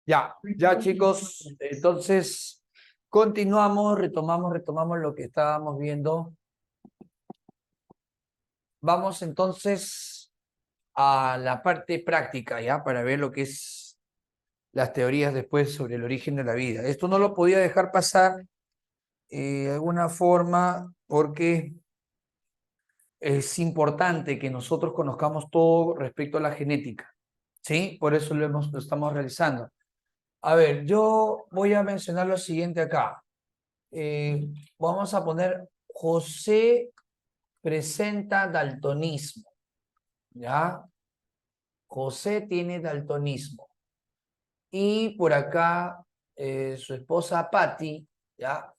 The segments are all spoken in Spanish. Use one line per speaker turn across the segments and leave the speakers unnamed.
Ya chicos, entonces continuamos, retomamos lo que estábamos viendo. Vamos entonces a la parte práctica, ¿ya? Para ver lo que es las teorías después sobre el origen de la vida. Esto no lo podía dejar pasar de alguna forma porque es importante que nosotros conozcamos todo respecto a la genética, ¿sí? Por eso lo estamos realizando. A ver, yo voy a mencionar lo siguiente acá. Vamos a poner José presenta daltonismo, ¿ya? José tiene daltonismo. Y por acá su esposa Patty, ¿ya?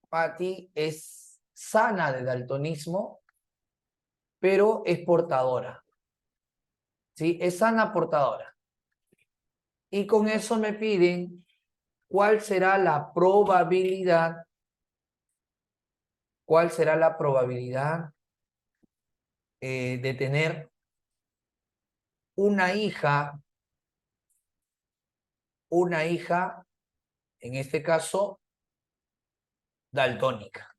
Patty es sana de daltonismo, pero es portadora, ¿sí? Es sana portadora. Y con eso me piden cuál será la probabilidad de tener una hija, en este caso, daltónica.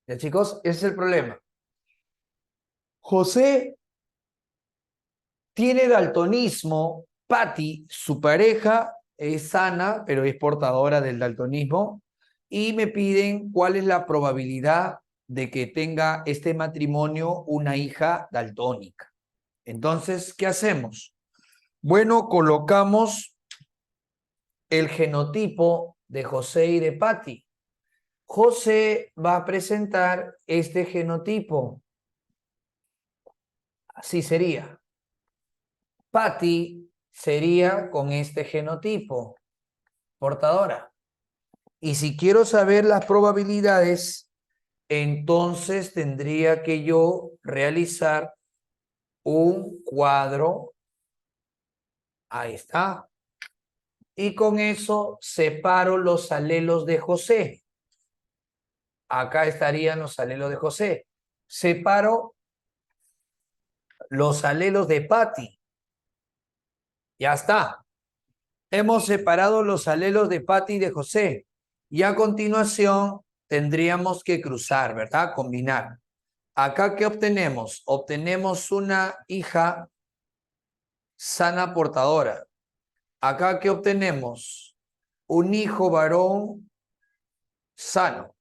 ¿Ya, chicos? Ese es el problema. José tiene daltonismo, Patty, su pareja, es sana, pero es portadora del daltonismo, y me piden cuál es la probabilidad de que tenga este matrimonio una hija daltónica. Entonces, ¿qué hacemos? Bueno, colocamos el genotipo de José y de Patty. José va a presentar este genotipo. Así sería. Patty sería con este genotipo, portadora. Y si quiero saber las probabilidades, entonces tendría que yo realizar un cuadro. Ahí está. Y con eso separo los alelos de José. Acá estarían los alelos de José. Separo los alelos de Patty. Ya está. Hemos separado los alelos de Patty y de José. Y a continuación tendríamos que cruzar, ¿verdad? Combinar. Acá, ¿qué obtenemos? Obtenemos una hija sana portadora. Acá, ¿qué obtenemos? Un hijo varón sano.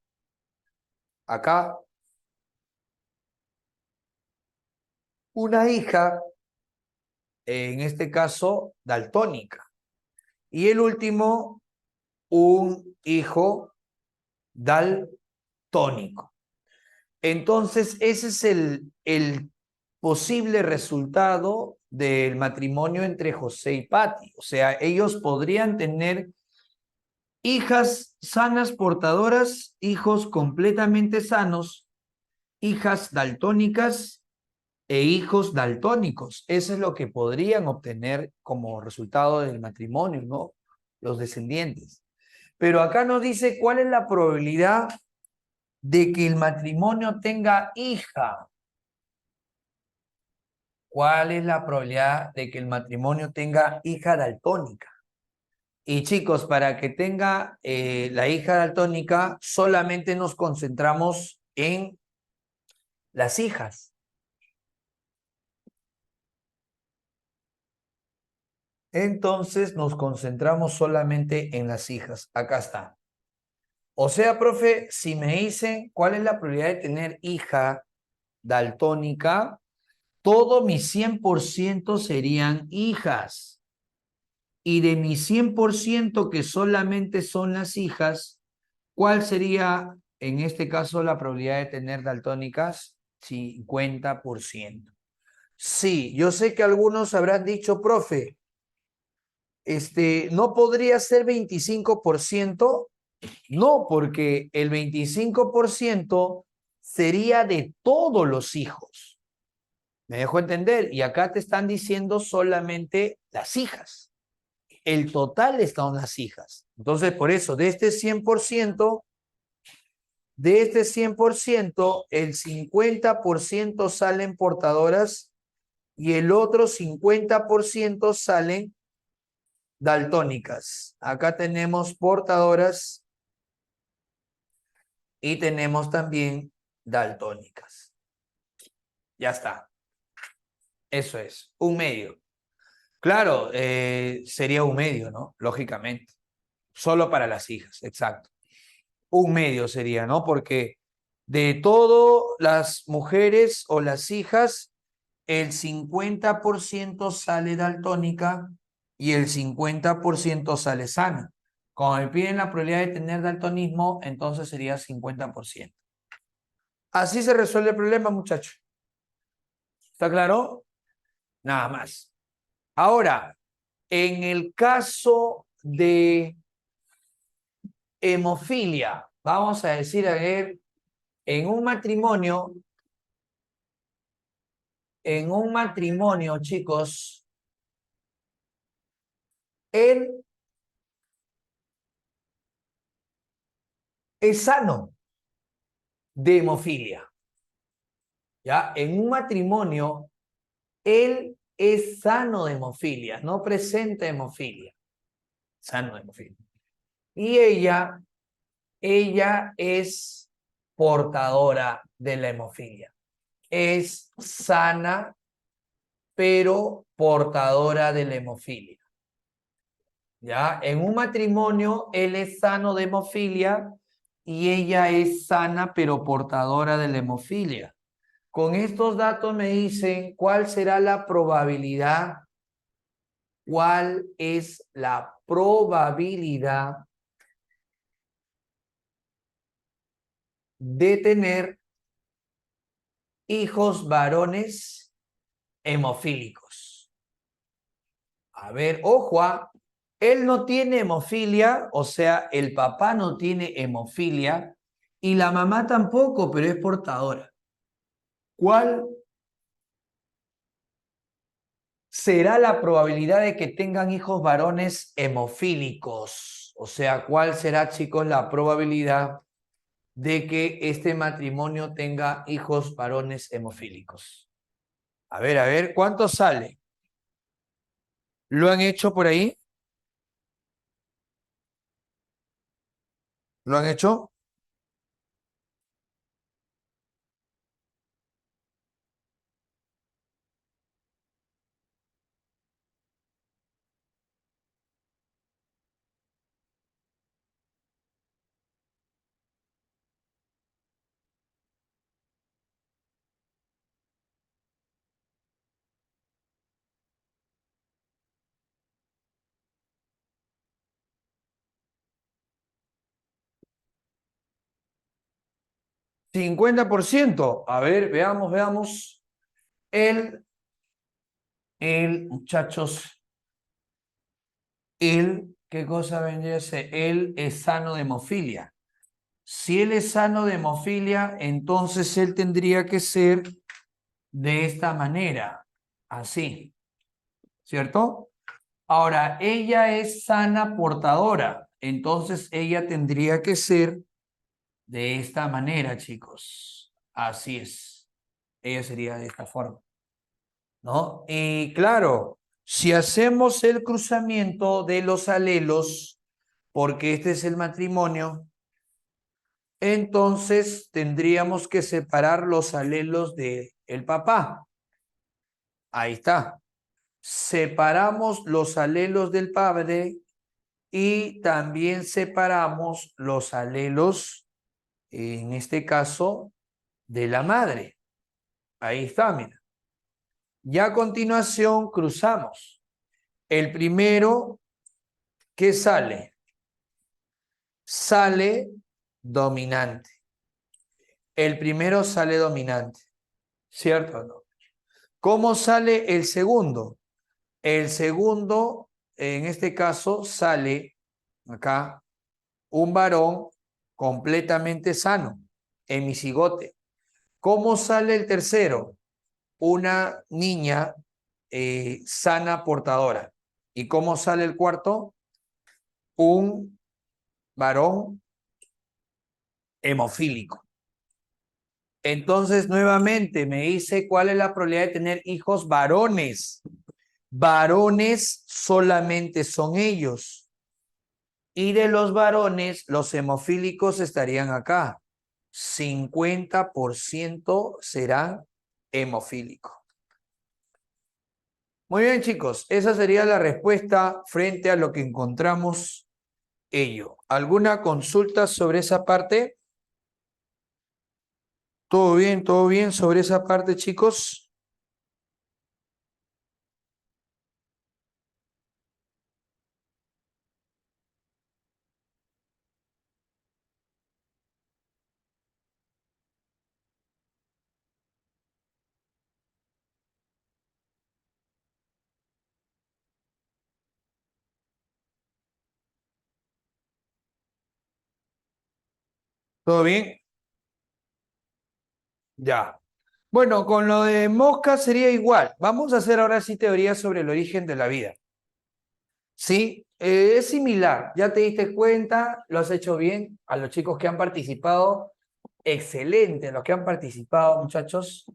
Acá, una hija, en este caso, daltónica. Y el último, un hijo daltónico. Entonces, ese es el posible resultado del matrimonio entre José y Patty. O sea, ellos podrían tener hijas sanas portadoras, hijos completamente sanos, hijas daltónicas e hijos daltónicos. Eso es lo que podrían obtener como resultado del matrimonio, ¿no? Los descendientes. Pero acá nos dice cuál es la probabilidad de que el matrimonio tenga hija. ¿Cuál es la probabilidad de que el matrimonio tenga hija daltónica? Y chicos, para que tenga la hija daltónica, solamente nos concentramos en las hijas. Entonces nos concentramos solamente en las hijas. Acá está. O sea, profe, si me dicen cuál es la probabilidad de tener hija daltónica, todo mi 100% serían hijas. Y de mi 100% que solamente son las hijas, ¿cuál sería en este caso la probabilidad de tener daltónicas? 50%. Sí, yo sé que algunos habrán dicho, profe, ¿no podría ser 25%? No, porque el 25% sería de todos los hijos. ¿Me dejo entender? Y acá te están diciendo solamente las hijas. El total están las hijas. Entonces, por eso, de este 100%, el 50% salen portadoras y el otro 50% salen daltónicas. Acá tenemos portadoras y tenemos también daltónicas. Ya está. Eso es, un medio. Claro, sería un medio, ¿no? Lógicamente. Solo para las hijas, exacto. Un medio sería, ¿no? Porque de todas las mujeres o las hijas, el 50% sale daltónica y el 50% sale sana. Cuando me piden la probabilidad de tener daltonismo, entonces sería 50%. Así se resuelve el problema, muchachos. ¿Está claro? Nada más. Ahora, en el caso de hemofilia, vamos a decir, a ver, en un matrimonio, chicos, él es sano de hemofilia. ¿Ya? En un matrimonio, él es sano de hemofilia, no presenta hemofilia, sano de hemofilia. Y ella es portadora de la hemofilia. Es sana, pero portadora de la hemofilia. ¿Ya? En un matrimonio, él es sano de hemofilia y ella es sana, pero portadora de la hemofilia. Con estos datos me dicen cuál será la probabilidad, cuál es la probabilidad de tener hijos varones hemofílicos. A ver, ojo, él no tiene hemofilia, o sea, el papá no tiene hemofilia y la mamá tampoco, pero es portadora. ¿Cuál será la probabilidad de que tengan hijos varones hemofílicos? O sea, ¿cuál será, chicos, la probabilidad de que este matrimonio tenga hijos varones hemofílicos? A ver, ¿cuánto sale? ¿Lo han hecho por ahí? ¿Lo han hecho? 50%. A ver, veamos. Muchachos, ¿qué cosa vendría a ser? Él es sano de hemofilia. Si él es sano de hemofilia, entonces él tendría que ser de esta manera, así, ¿cierto? Ahora, ella es sana portadora, entonces ella tendría que ser de esta manera, chicos. Así es. Ella sería de esta forma, ¿no? Y claro, si hacemos el cruzamiento de los alelos, porque este es el matrimonio, entonces tendríamos que separar los alelos del papá. Ahí está. Separamos los alelos del padre y también separamos los alelos, en este caso, de la madre. Ahí está, mira. Ya a continuación cruzamos. El primero, ¿qué sale? Sale dominante. El primero sale dominante, ¿cierto o no? ¿Cómo sale el segundo? El segundo, en este caso, sale acá un varón completamente sano, hemicigote. ¿Cómo sale el tercero? Una niña sana portadora. ¿Y cómo sale el cuarto? Un varón hemofílico. Entonces, nuevamente, me dice cuál es la probabilidad de tener hijos varones. Varones solamente son ellos. Y de los varones, los hemofílicos estarían acá. 50% serán hemofílicos. Muy bien, chicos. Esa sería la respuesta frente a lo que encontramos ello. ¿Alguna consulta sobre esa parte? Todo bien sobre esa parte, chicos? ¿Todo bien? Ya. Bueno, con lo de mosca sería igual. Vamos a hacer ahora sí teorías sobre el origen de la vida. Sí, es similar. Ya te diste cuenta, lo has hecho bien. A los chicos que han participado, excelente, los que han participado, muchachos.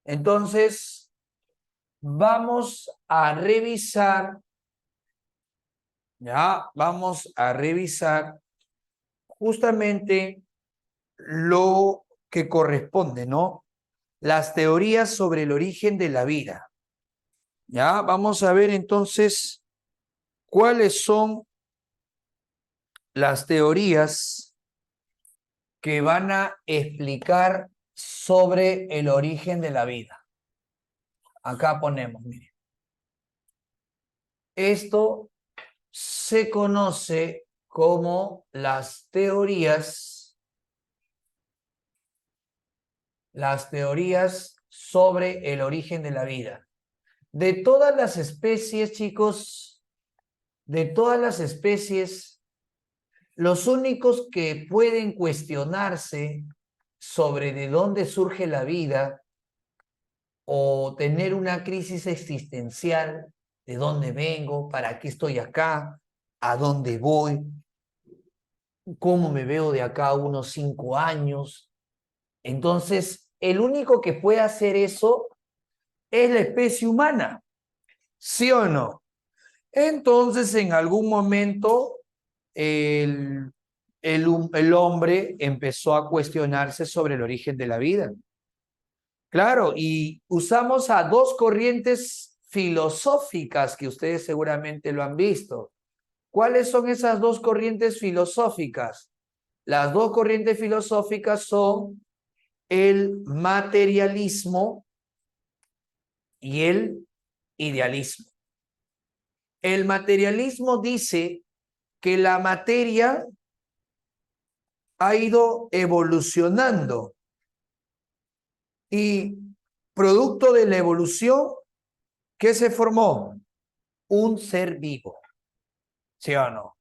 Entonces, vamos a revisar, ya, vamos a revisar justamente lo que corresponde, ¿no? Las teorías sobre el origen de la vida. Ya, vamos a ver entonces cuáles son las teorías que van a explicar sobre el origen de la vida. Acá ponemos, miren. Esto se conoce como las teorías sobre el origen de la vida. De todas las especies, chicos, de todas las especies, los únicos que pueden cuestionarse sobre de dónde surge la vida o tener una crisis existencial, de dónde vengo, para qué estoy acá, a dónde voy, cómo me veo de acá a unos 5 años. Entonces, el único que puede hacer eso es la especie humana, ¿sí o no? Entonces, en algún momento, el, el hombre empezó a cuestionarse sobre el origen de la vida. Claro, y usamos a dos corrientes filosóficas que ustedes seguramente lo han visto. ¿Cuáles son esas dos corrientes filosóficas? Las dos corrientes filosóficas son el materialismo y el idealismo. El materialismo dice que la materia ha ido evolucionando y producto de la evolución, ¿qué se formó? Un ser vivo, ¿sí o no?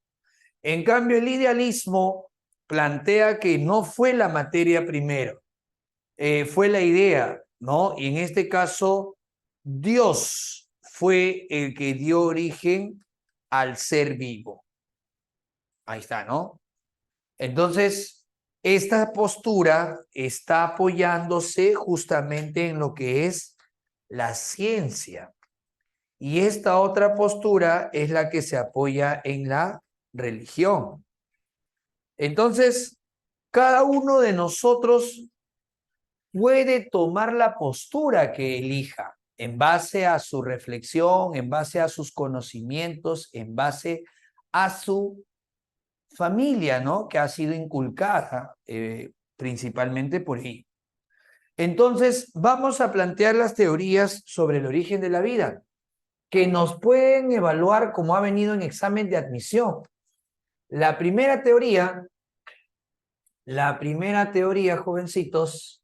En cambio, el idealismo plantea que no fue la materia primero, fue la idea, ¿no? Y en este caso, Dios fue el que dio origen al ser vivo. Ahí está, ¿no? Entonces, esta postura está apoyándose justamente en lo que es la ciencia. Y esta otra postura es la que se apoya en la religión. Entonces, cada uno de nosotros puede tomar la postura que elija en base a su reflexión, en base a sus conocimientos, en base a su familia, ¿no? Que ha sido inculcada principalmente por ahí. Entonces, vamos a plantear las teorías sobre el origen de la vida, que nos pueden evaluar como ha venido en examen de admisión. La primera teoría, jovencitos,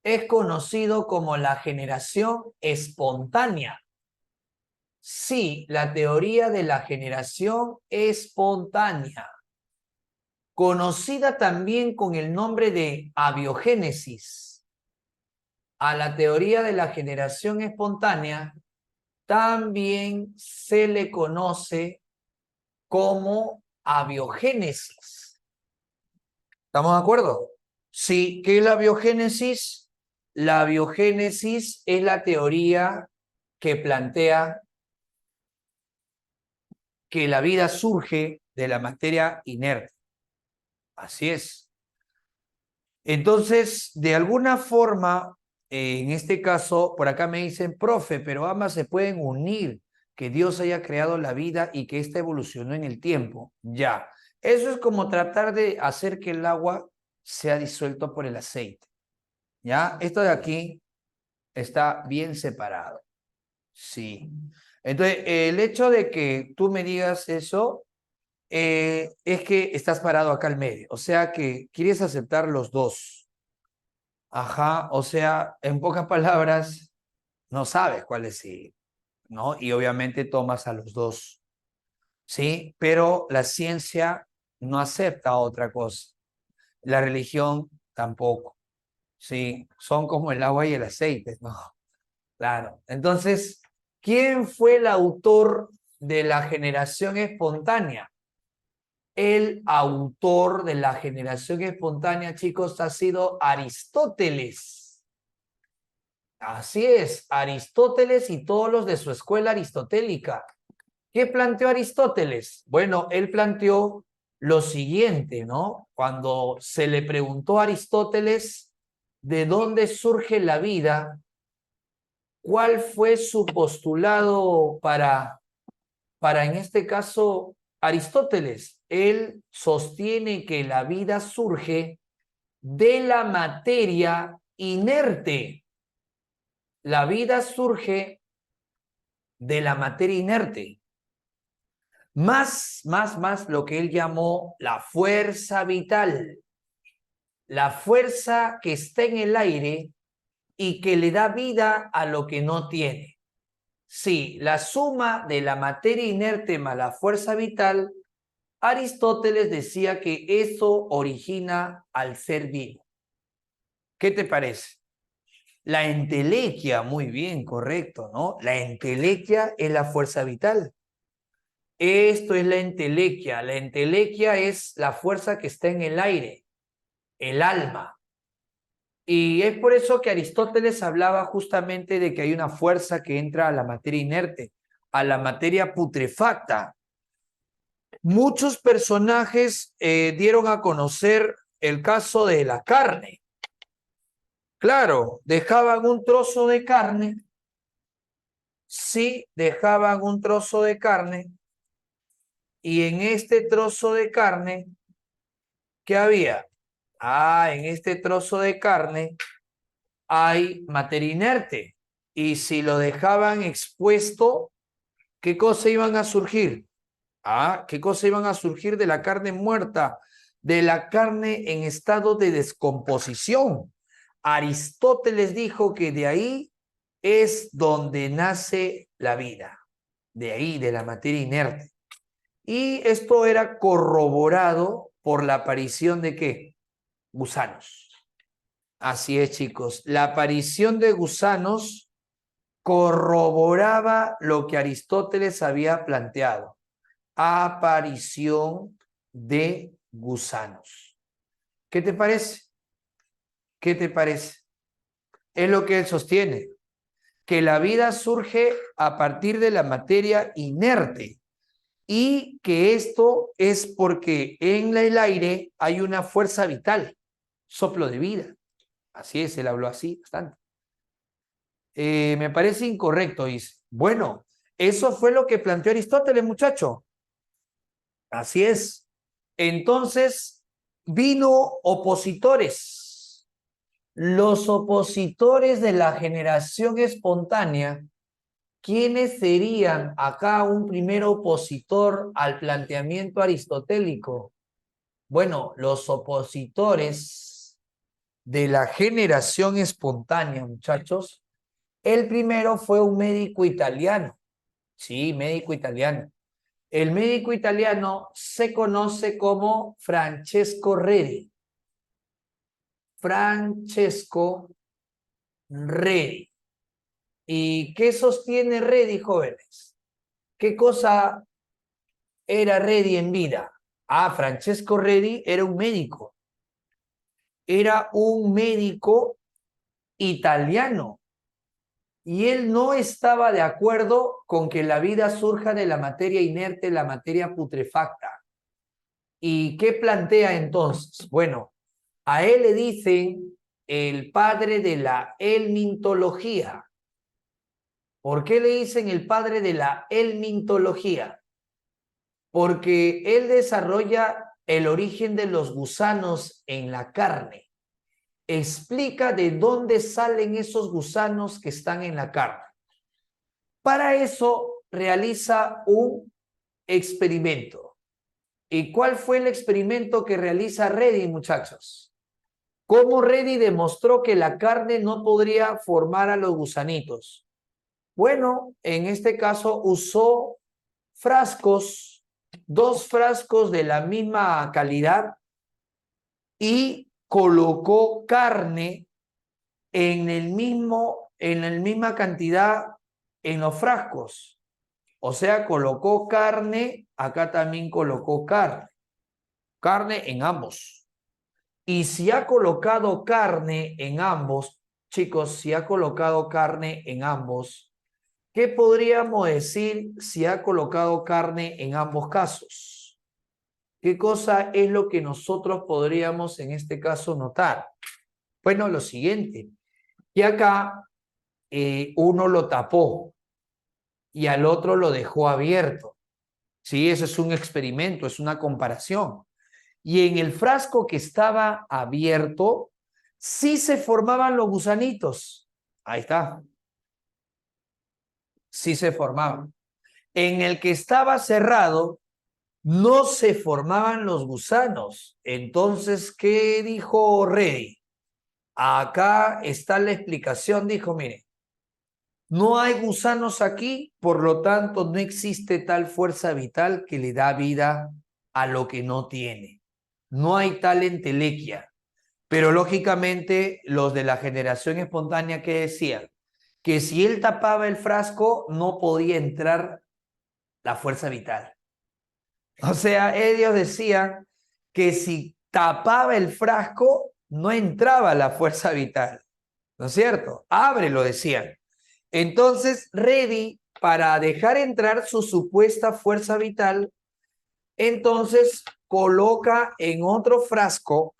es conocido como la generación espontánea. Sí, la teoría de la generación espontánea, conocida también con el nombre de abiogénesis. A la teoría de la generación espontánea también se le conoce como abiogénesis. ¿Estamos de acuerdo? Sí, ¿qué es la biogénesis? La biogénesis es la teoría que plantea que la vida surge de la materia inerte. Así es. Entonces, de alguna forma, en este caso, por acá me dicen, profe, pero ambas se pueden unir, que Dios haya creado la vida y que ésta evolucionó en el tiempo. Ya, eso es como tratar de hacer que el agua sea disuelto por el aceite. ¿Ya? Esto de aquí está bien separado. Sí. Entonces, el hecho de que tú me digas eso es que estás parado acá al medio. O sea que quieres aceptar los dos. Ajá. O sea, en pocas palabras, no sabes cuál es sí, ¿no? Y obviamente tomas a los dos. Sí. Pero la ciencia no acepta otra cosa. La religión tampoco. Sí. Son como el agua y el aceite, ¿no? Claro. Entonces, ¿quién fue el autor de la generación espontánea? El autor de la generación espontánea, chicos, ha sido Aristóteles. Así es, Aristóteles y todos los de su escuela aristotélica. ¿Qué planteó Aristóteles? Bueno, él planteó lo siguiente, ¿no? Cuando se le preguntó a Aristóteles de dónde surge la vida, ¿cuál fue su postulado para en este caso, Aristóteles? Él sostiene que la vida surge de la materia inerte. La vida surge de la materia inerte. Más lo que él llamó la fuerza vital. La fuerza que está en el aire y que le da vida a lo que no tiene. Sí, la suma de la materia inerte más la fuerza vital, Aristóteles decía que eso origina al ser vivo. ¿Qué te parece? La entelequia, muy bien, correcto, ¿no? La entelequia es la fuerza vital. Esto es la entelequia. La entelequia es la fuerza que está en el aire, el alma. Y es por eso que Aristóteles hablaba justamente de que hay una fuerza que entra a la materia inerte, a la materia putrefacta. Muchos personajes dieron a conocer el caso de la carne. Claro, dejaban un trozo de carne, sí, dejaban un trozo de carne, y en este trozo de carne, ¿qué había? En este trozo de carne hay materia inerte, y si lo dejaban expuesto, ¿qué cosa iban a surgir? ¿Qué cosa iban a surgir de la carne muerta? De la carne en estado de descomposición. Aristóteles dijo que de ahí es donde nace la vida, de ahí, de la materia inerte. Y esto era corroborado por la aparición de ¿qué? Gusanos. Así es, chicos. La aparición de gusanos corroboraba lo que Aristóteles había planteado. Aparición de gusanos. ¿Qué te parece? ¿Qué te parece? Es lo que él sostiene, que la vida surge a partir de la materia inerte y que esto es porque en el aire hay una fuerza vital, soplo de vida. Así es, él habló así bastante. Me parece incorrecto, dice. Bueno, eso fue lo que planteó Aristóteles, muchacho. Así es. Entonces, vino opositores. Los opositores de la generación espontánea, ¿quiénes serían acá un primer opositor al planteamiento aristotélico? Bueno, los opositores de la generación espontánea, muchachos. El primero fue un médico italiano. Sí, médico italiano. El médico italiano se conoce como Francesco Redi. Francesco Redi. ¿Y qué sostiene Redi, jóvenes? ¿Qué cosa era Redi en vida? Francesco Redi era un médico. era un médico italiano y él no estaba de acuerdo con que la vida surja de la materia inerte, la materia putrefacta. ¿Y qué plantea entonces? Bueno, a él le dicen el padre de la helmintología. ¿Por qué le dicen el padre de la helmintología? Porque él desarrolla el origen de los gusanos en la carne. Explica de dónde salen esos gusanos que están en la carne. Para eso realiza un experimento. ¿Y cuál fue el experimento que realiza Reddy, muchachos? ¿Cómo Reddy demostró que la carne no podría formar a los gusanitos? Bueno, en este caso usó frascos, 2 frascos de la misma calidad y colocó carne en la misma cantidad en los frascos. O sea, colocó carne, acá también colocó carne en ambos. Y si ha colocado carne en ambos, chicos, si ha colocado carne en ambos, ¿qué podríamos decir si ha colocado carne en ambos casos? ¿Qué cosa es lo que nosotros podríamos en este caso notar? Bueno, lo siguiente, que acá uno lo tapó y al otro lo dejó abierto. Sí, eso es un experimento, es una comparación. Y en el frasco que estaba abierto, sí se formaban los gusanitos. Ahí está. Sí se formaban. En el que estaba cerrado, no se formaban los gusanos. Entonces, ¿qué dijo Reddy? Acá está la explicación. Dijo, mire, no hay gusanos aquí, por lo tanto, no existe tal fuerza vital que le da vida a lo que no tiene. No hay tal entelequia. Pero lógicamente los de la generación espontánea que decían que si él tapaba el frasco no podía entrar la fuerza vital. O sea, ellos decían que si tapaba el frasco no entraba la fuerza vital. ¿No es cierto? Ábrelo, decían. Entonces, Reddy, para dejar entrar su supuesta fuerza vital, entonces coloca en otro frasco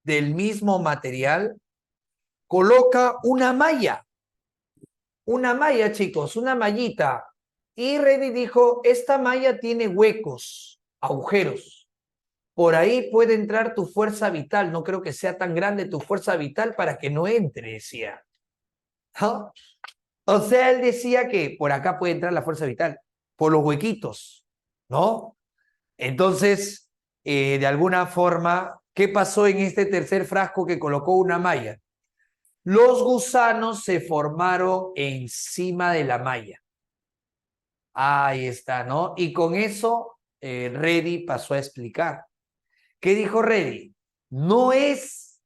del mismo material, coloca una malla, chicos, una mallita. Y Reddy dijo, esta malla tiene huecos, agujeros. Por ahí puede entrar tu fuerza vital. No creo que sea tan grande tu fuerza vital para que no entre, decía. ¿No? O sea, él decía que por acá puede entrar la fuerza vital, por los huequitos, ¿no? Entonces, de alguna forma, ¿qué pasó en este tercer frasco que colocó una malla? Los gusanos se formaron encima de la malla. Ahí está, ¿no? Y con eso, Reddy pasó a explicar. ¿Qué dijo Reddy? No es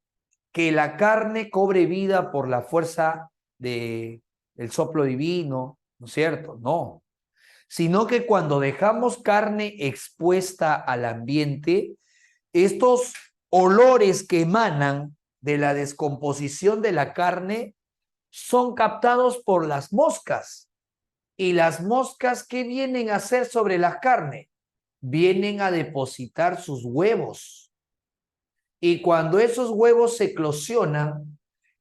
que la carne cobre vida por la fuerza del soplo divino, ¿no es cierto? No. Sino que cuando dejamos carne expuesta al ambiente, estos olores que emanan de la descomposición de la carne son captados por las moscas. ¿Y las moscas qué vienen a hacer sobre la carne? Vienen a depositar sus huevos. Y cuando esos huevos se eclosionan,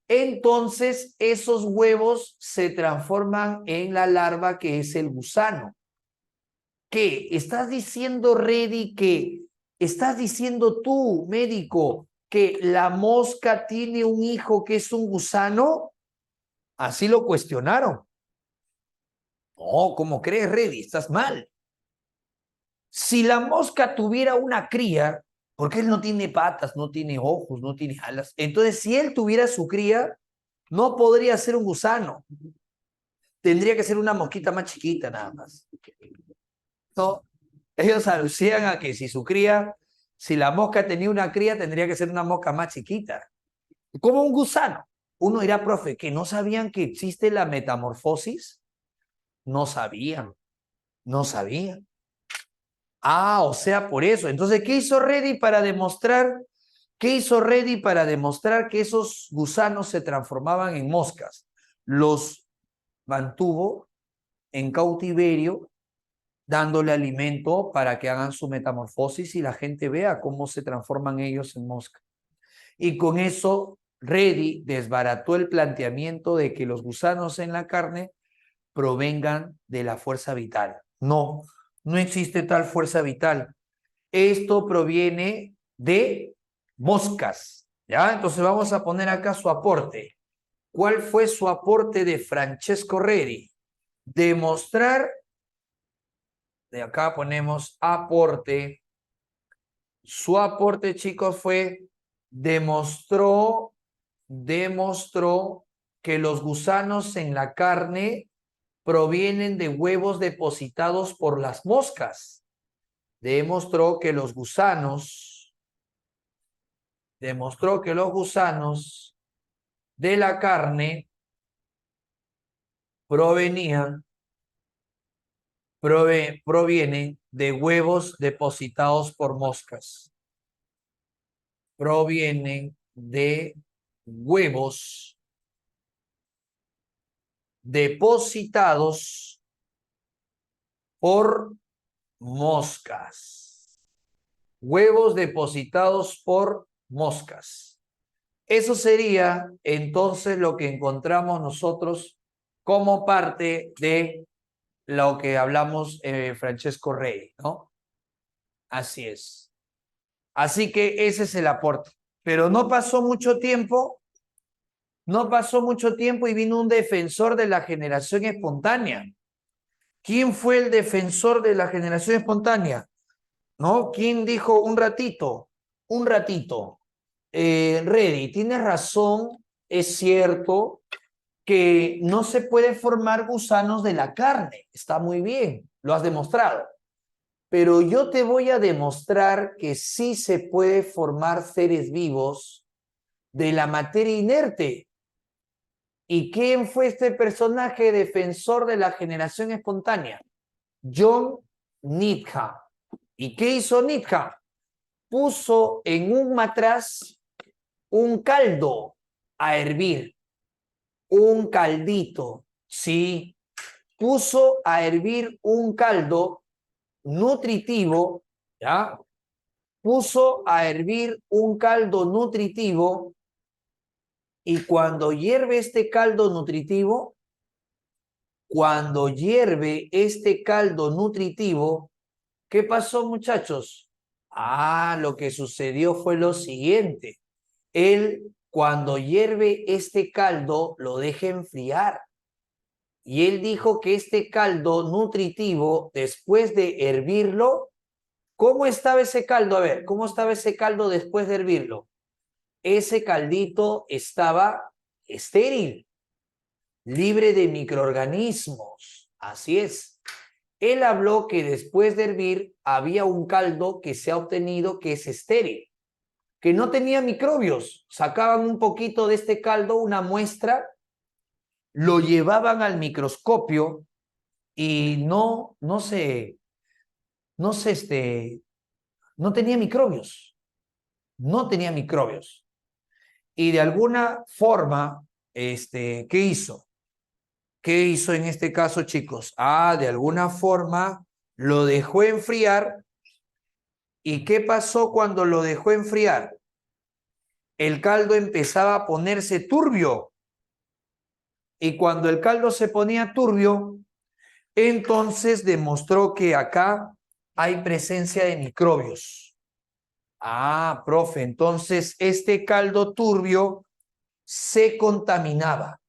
entonces esos huevos se transforman en la larva que es el gusano. ¿Qué? ¿Estás diciendo, Reddy, estás diciendo tú, médico, que la mosca tiene un hijo que es un gusano? Así lo cuestionaron. No, ¿cómo crees, Reddy? Estás mal. Si la mosca tuviera una cría, porque él no tiene patas, no tiene ojos, no tiene alas, entonces si él tuviera su cría, no podría ser un gusano. Tendría que ser una mosquita más chiquita nada más. No, ellos alucían a que si su cría, si la mosca tenía una cría, tendría que ser una mosca más chiquita. Como un gusano. Uno dirá, profe, que no sabían que existe la metamorfosis. No sabían, no sabían. Ah, o sea, por eso. Entonces, ¿qué hizo Reddy para demostrar ¿Qué hizo Reddy para demostrar que esos gusanos se transformaban en moscas? Los mantuvo en cautiverio, dándole alimento para que hagan su metamorfosis y la gente vea cómo se transforman ellos en moscas. Y con eso, Reddy desbarató el planteamiento de que los gusanos en la carne provengan de la fuerza vital. No, no existe tal fuerza vital. Esto proviene de moscas, ¿ya? Entonces vamos a poner acá su aporte. ¿Cuál fue su aporte de Francesco Reddy? Demostrar, de acá ponemos aporte. Su aporte, chicos, fue demostró que los gusanos en la carne provienen de huevos depositados por las moscas. Demostró que los gusanos de la carne provienen de huevos depositados por moscas. Provienen de huevos depositados por moscas. Huevos depositados por moscas. Eso sería entonces lo que encontramos nosotros como parte de lo que hablamos Francesco Rey, ¿no? Así es. Así que ese es el aporte. Pero no pasó mucho tiempo y vino un defensor de la generación espontánea. ¿Quién fue el defensor de la generación espontánea? ¿No? ¿Quién dijo un ratito? Un ratito. Reddy, tienes razón, es cierto que no se puede formar gusanos de la carne. Está muy bien, lo has demostrado. Pero yo te voy a demostrar que sí se puede formar seres vivos de la materia inerte. ¿Y quién fue este personaje defensor de la generación espontánea? John Nietzsche. ¿Y qué hizo Nietzsche? Puso en un matraz un caldo a hervir, un caldito, sí, puso a hervir un caldo nutritivo, ¿ya? Puso a hervir un caldo nutritivo y cuando hierve este caldo nutritivo, ¿qué pasó, muchachos? Lo que sucedió fue lo siguiente. Él, cuando hierve este caldo, lo deja enfriar. Y él dijo que este caldo nutritivo, después de hervirlo, ¿cómo estaba ese caldo? A ver, ¿cómo estaba ese caldo después de hervirlo? Ese caldito estaba estéril, libre de microorganismos. Así es. Él habló que después de hervir había un caldo que se ha obtenido que es estéril, que no tenía microbios. Sacaban un poquito de este caldo, una muestra, lo llevaban al microscopio y no tenía microbios. No tenía microbios. Y de alguna forma, ¿qué hizo? ¿Qué hizo en este caso, chicos? De alguna forma lo dejó enfriar. ¿Y qué pasó cuando lo dejó enfriar? El caldo empezaba a ponerse turbio. Y cuando el caldo se ponía turbio, entonces demostró que acá hay presencia de microbios. Profe, entonces este caldo turbio se contaminaba.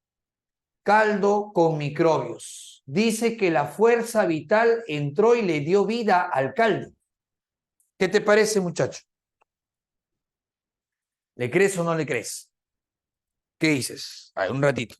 Caldo con microbios. Dice que la fuerza vital entró y le dio vida al caldo. ¿Qué te parece, muchacho? ¿Le crees o no le crees? ¿Qué dices? Un ratito.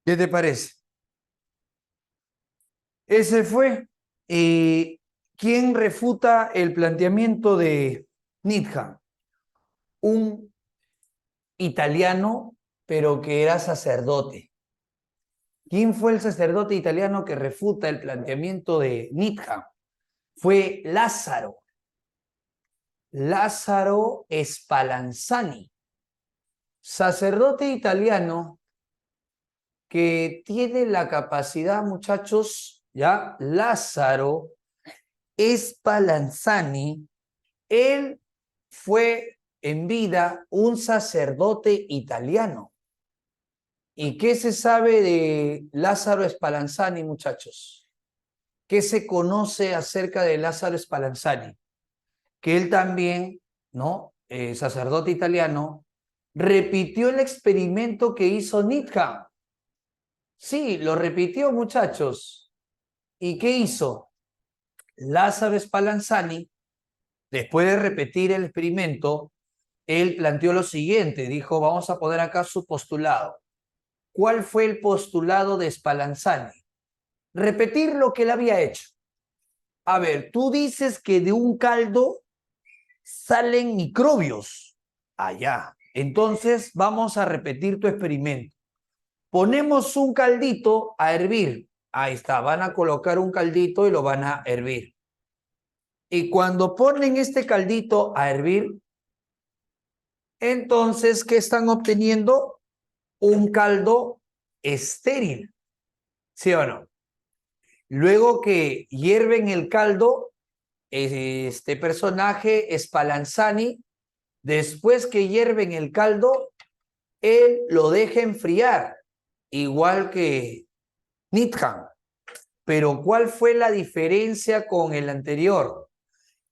¿Qué te parece? Ese fue. ¿Quién refuta el planteamiento de Nietzsche? Un italiano, pero que era sacerdote. ¿Quién fue el sacerdote italiano que refuta el planteamiento de Nietzsche? Fue Lázaro. Lázaro Spallanzani, sacerdote italiano que tiene la capacidad, muchachos, ya, Lázaro Spallanzani, él fue en vida un sacerdote italiano. ¿Y qué se sabe de Lázaro Spallanzani, muchachos? ¿Qué se conoce acerca de Lázaro Spallanzani? Que él también, ¿no? Sacerdote italiano, repitió el experimento que hizo Nietzsche. Sí, lo repitió, muchachos. ¿Y qué hizo? Lázaro Spallanzani, después de repetir el experimento, él planteó lo siguiente, dijo, vamos a poner acá su postulado. ¿Cuál fue el postulado de Spallanzani? Repetir lo que él había hecho. A ver, tú dices que de un caldo salen microbios. Allá. Entonces vamos a repetir tu experimento. Ponemos un caldito a hervir. Ahí está, van a colocar un caldito y lo van a hervir. Y cuando ponen este caldito a hervir, entonces, ¿qué están obteniendo? Un caldo estéril, ¿sí o no? Luego que hierven el caldo, este personaje, Spallanzani, después que hierven el caldo, él lo deja enfriar, igual que Nietzsche. Pero ¿cuál fue la diferencia con el anterior?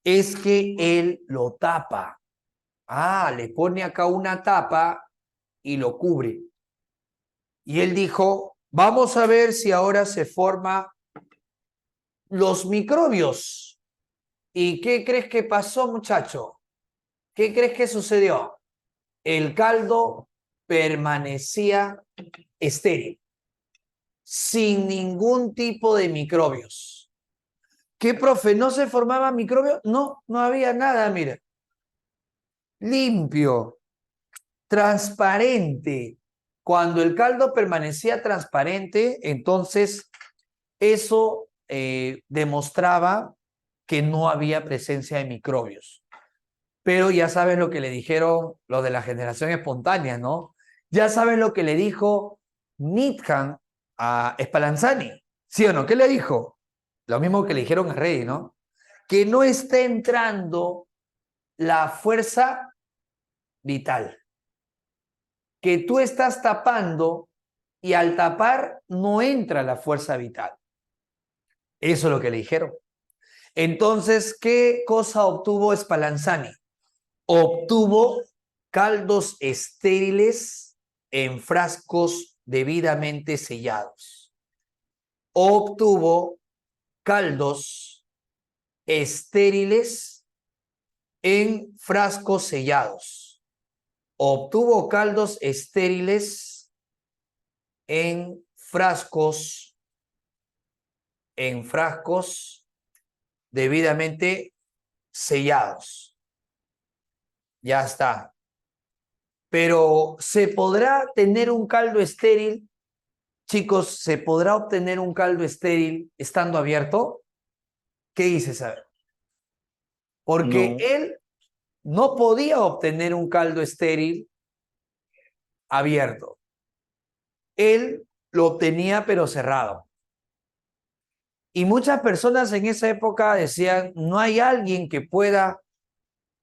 Es que él lo tapa. Ah, le pone acá una tapa y lo cubre. Y él dijo, vamos a ver si ahora se forman los microbios. ¿Y qué crees que pasó, muchacho? ¿Qué crees que sucedió? El caldo permanecía estéril, sin ningún tipo de microbios. ¿Qué, profe? ¿No se formaban microbios? No, no había nada, mira. Limpio, transparente. Cuando el caldo permanecía transparente, entonces eso demostraba que no había presencia de microbios. Pero ya sabes lo que le dijeron los de la generación espontánea, ¿no? Ya sabes lo que le dijo Nietzsche a Spallanzani, ¿sí o no? ¿Qué le dijo? Lo mismo que le dijeron a Rey, ¿no? Que no está entrando la fuerza vital, que tú estás tapando y al tapar no entra la fuerza vital. Eso es lo que le dijeron. Entonces, ¿qué cosa obtuvo Spallanzani? Obtuvo caldos estériles en frascos debidamente sellados. Obtuvo caldos estériles en frascos sellados. Obtuvo caldos estériles en frascos debidamente sellados. Ya está. Pero ¿se podrá tener un caldo estéril? Chicos, ¿se podrá obtener un caldo estéril estando abierto? ¿Qué dices? A ver. Porque
No,
él no podía obtener un caldo estéril abierto. Él lo obtenía pero cerrado. Y muchas personas en esa época decían, no hay alguien que pueda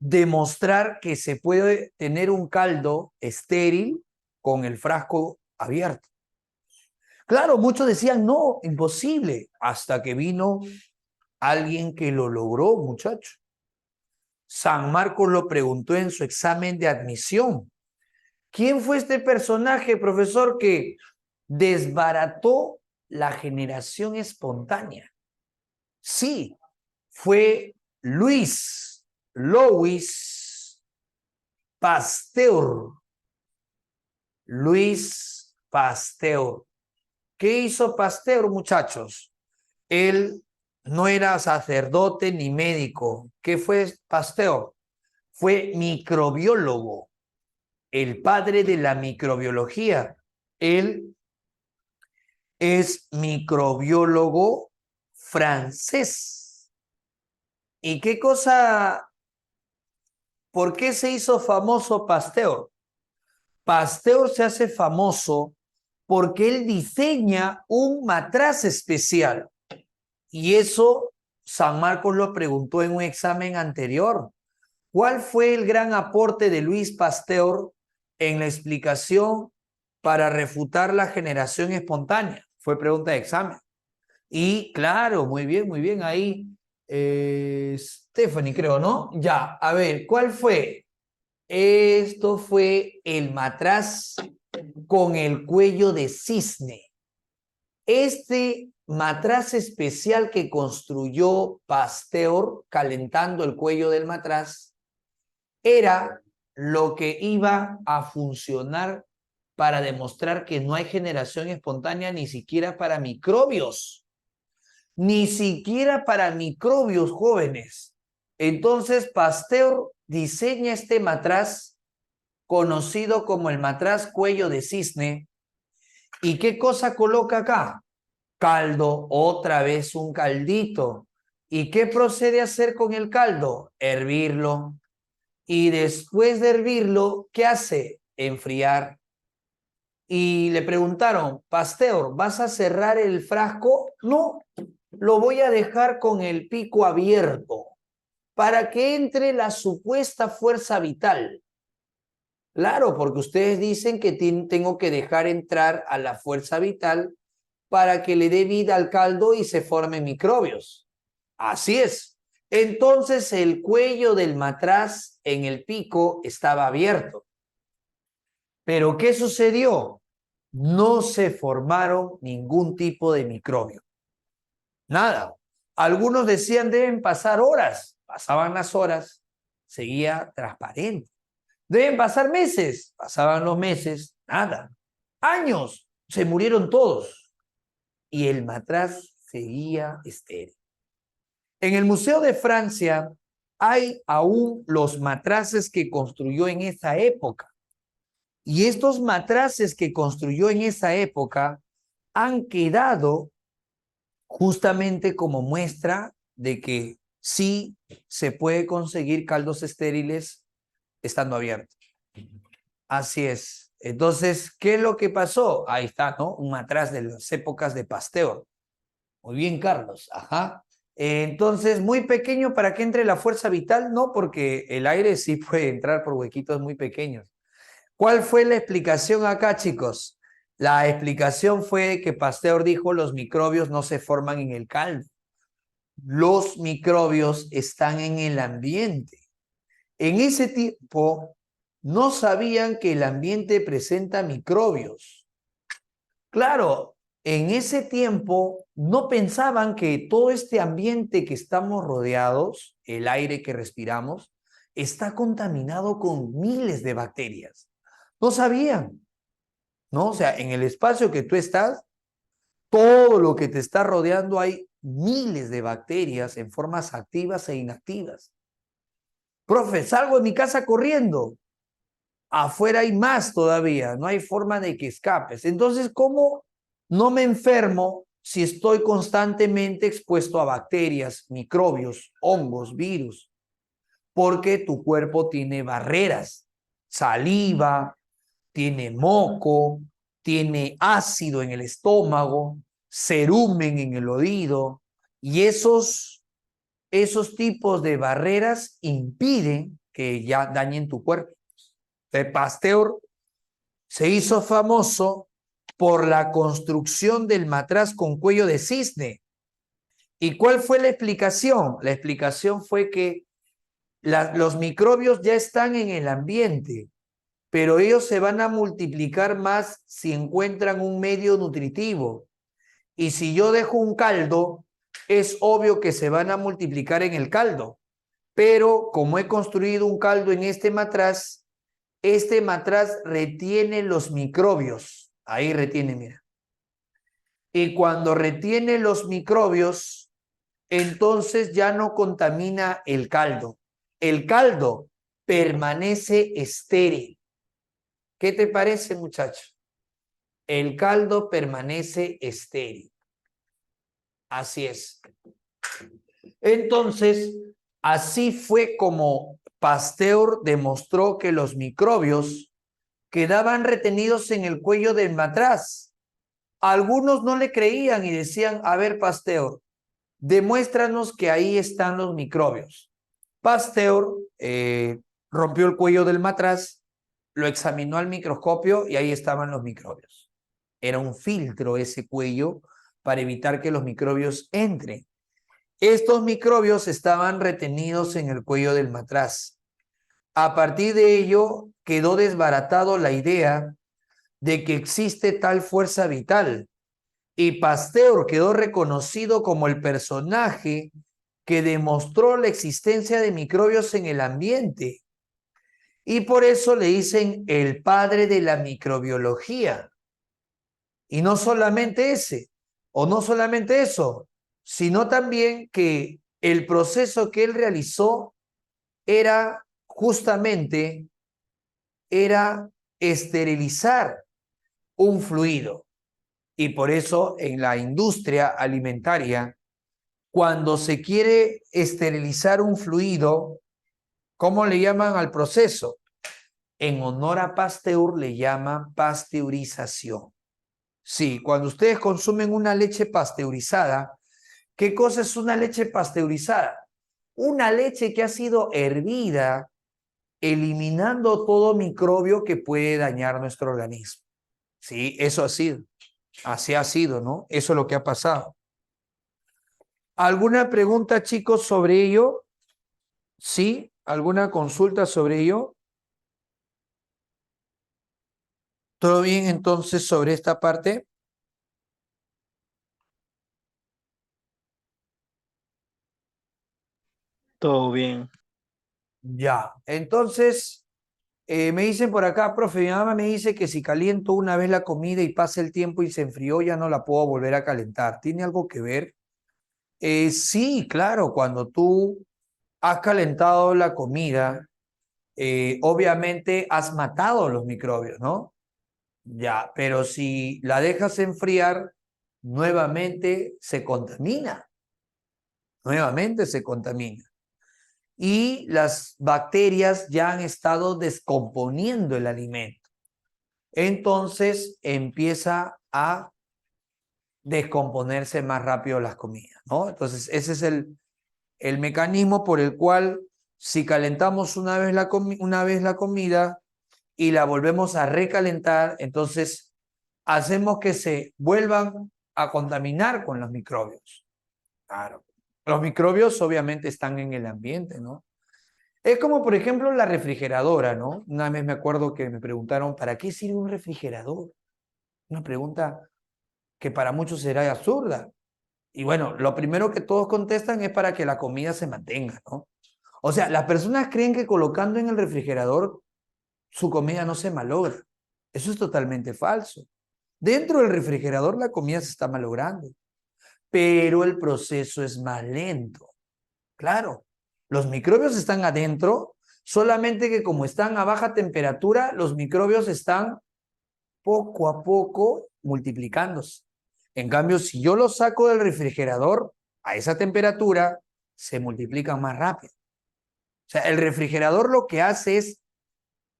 demostrar que se puede tener un caldo estéril con el frasco abierto. Claro, muchos decían, no, imposible, hasta que vino alguien que lo logró, muchacho. San Marcos lo preguntó en su examen de admisión. ¿Quién fue este personaje, profesor, que desbarató la generación espontánea? Sí, fue Louis Pasteur. Louis Pasteur. ¿Qué hizo Pasteur, muchachos? Él no era sacerdote ni médico. ¿Qué fue Pasteur? Fue microbiólogo, el padre de la microbiología. Él es microbiólogo francés. ¿Y qué cosa? ¿Por qué se hizo famoso Pasteur? Pasteur se hace famoso porque él diseña un matraz especial. Y eso San Marcos lo preguntó en un examen anterior. ¿Cuál fue el gran aporte de Louis Pasteur en la explicación para refutar la generación espontánea? Fue pregunta de examen. Y claro, muy bien ahí. Stephanie, creo, ¿no? Ya, a ver, ¿cuál fue? Esto fue el matraz con el cuello de cisne. Este matraz especial que construyó Pasteur, calentando el cuello del matraz, era lo que iba a funcionar para demostrar que no hay generación espontánea ni siquiera para microbios. Ni siquiera para microbios jóvenes. Entonces Pasteur diseña este matraz conocido como el matraz cuello de cisne. ¿Y qué cosa coloca acá? Caldo, otra vez un caldito. ¿Y qué procede a hacer con el caldo? Hervirlo. Y después de hervirlo, ¿qué hace? Enfriar. Y le preguntaron, Pasteur, ¿vas a cerrar el frasco? No, lo voy a dejar con el pico abierto para que entre la supuesta fuerza vital. Claro, porque ustedes dicen que tengo que dejar entrar a la fuerza vital para que le dé vida al caldo y se formen microbios. Así es. Entonces el cuello del matraz en el pico estaba abierto. Pero ¿qué sucedió? No se formaron ningún tipo de microbio. Nada. Algunos decían deben pasar horas. Pasaban las horas, seguía transparente. Deben pasar meses. Pasaban los meses, nada. Años, se murieron todos. Y el matraz seguía estéril. En el Museo de Francia hay aún los matraces que construyó en esa época. Y estos matraces que construyó en esa época han quedado justamente como muestra de que sí se puede conseguir caldos estériles estando abiertos. Así es. Entonces, ¿qué es lo que pasó? Ahí está, ¿no? Un matraz de las épocas de Pasteur. Muy bien, Carlos. Ajá. Entonces, muy pequeño para que entre la fuerza vital, no, porque el aire sí puede entrar por huequitos muy pequeños. ¿Cuál fue la explicación acá, chicos? La explicación fue que Pasteur dijo los microbios no se forman en el caldo. Los microbios están en el ambiente. En ese tiempo no sabían que el ambiente presenta microbios. Claro, en ese tiempo no pensaban que todo este ambiente que estamos rodeados, el aire que respiramos, está contaminado con miles de bacterias. No sabían, ¿no? O sea, en el espacio que tú estás, todo lo que te está rodeando hay miles de bacterias en formas activas e inactivas. Profe, salgo de mi casa corriendo. Afuera hay más todavía, no hay forma de que escapes. Entonces, ¿cómo no me enfermo si estoy constantemente expuesto a bacterias, microbios, hongos, virus? Porque tu cuerpo tiene barreras, saliva, tiene moco, tiene ácido en el estómago, cerumen en el oído, y esos tipos de barreras impiden que ya dañen tu cuerpo. Pasteur se hizo famoso por la construcción del matraz con cuello de cisne. ¿Y cuál fue la explicación? La explicación fue que los microbios ya están en el ambiente, pero ellos se van a multiplicar más si encuentran un medio nutritivo. Y si yo dejo un caldo, es obvio que se van a multiplicar en el caldo. Pero como he construido un caldo en este matraz retiene los microbios. Ahí retiene, mira. Y cuando retiene los microbios, entonces ya no contamina el caldo. El caldo permanece estéril. ¿Qué te parece, muchacho? El caldo permanece estéril. Así es. Entonces, así fue como Pasteur demostró que los microbios quedaban retenidos en el cuello del matraz. Algunos no le creían y decían, a ver, Pasteur, demuéstranos que ahí están los microbios. Pasteur rompió el cuello del matraz, lo examinó al microscopio y ahí estaban los microbios. Era un filtro ese cuello para evitar que los microbios entren. Estos microbios estaban retenidos en el cuello del matraz. A partir de ello, quedó desbaratado la idea de que existe tal fuerza vital y Pasteur quedó reconocido como el personaje que demostró la existencia de microbios en el ambiente. Y por eso le dicen el padre de la microbiología. Y no solamente ese, o no solamente eso, sino también que el proceso que él realizó era justamente, era esterilizar un fluido. Y por eso en la industria alimentaria, cuando se quiere esterilizar un fluido, ¿cómo le llaman al proceso? En honor a Pasteur le llaman pasteurización. Sí, cuando ustedes consumen una leche pasteurizada, ¿qué cosa es una leche pasteurizada? Una leche que ha sido hervida, eliminando todo microbio que puede dañar nuestro organismo. Sí, eso ha sido. Así ha sido, ¿no? Eso es lo que ha pasado. ¿Alguna pregunta, chicos, sobre ello? ¿Sí? ¿Alguna consulta sobre ello? ¿Todo bien entonces sobre esta parte?
Todo bien.
Ya. Entonces, me dicen por acá, profe, mi mamá me dice que si caliento una vez la comida y pasa el tiempo y se enfrió, ya no la puedo volver a calentar. ¿Tiene algo que ver? Sí, claro, cuando tú has calentado la comida, obviamente has matado los microbios, ¿no? Ya, pero si la dejas enfriar, nuevamente se contamina, nuevamente se contamina. Y las bacterias ya han estado descomponiendo el alimento. Entonces empieza a descomponerse más rápido las comidas, ¿no? Entonces ese es el mecanismo por el cual si calentamos una vez la comida y la volvemos a recalentar, entonces hacemos que se vuelvan a contaminar con los microbios. Claro. Los microbios obviamente están en el ambiente, ¿no? Es como, por ejemplo, la refrigeradora, ¿no? Una vez me acuerdo que me preguntaron, ¿para qué sirve un refrigerador? Una pregunta que para muchos será absurda. Y bueno, lo primero que todos contestan es para que la comida se mantenga, ¿no? O sea, las personas creen que colocando en el refrigerador su comida no se malogra. Eso es totalmente falso. Dentro del refrigerador la comida se está malogrando, pero el proceso es más lento. Claro, los microbios están adentro, solamente que como están a baja temperatura, los microbios están poco a poco multiplicándose. En cambio, si yo los saco del refrigerador a esa temperatura, se multiplican más rápido. O sea, el refrigerador lo que hace es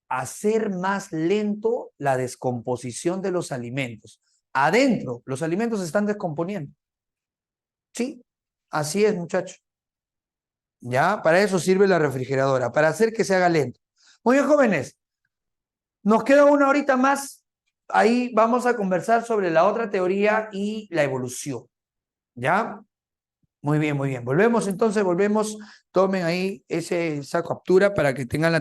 hacer más lento la descomposición de los alimentos. Adentro, los alimentos se están descomponiendo. Sí, así es, muchacho. Ya, para eso sirve la refrigeradora, para hacer que se haga lento. Muy bien, jóvenes, nos queda una horita más. Ahí vamos a conversar sobre la otra teoría y la evolución. ¿Ya? Muy bien, muy bien. Volvemos entonces, volvemos. Tomen ahí esa captura para que tengan la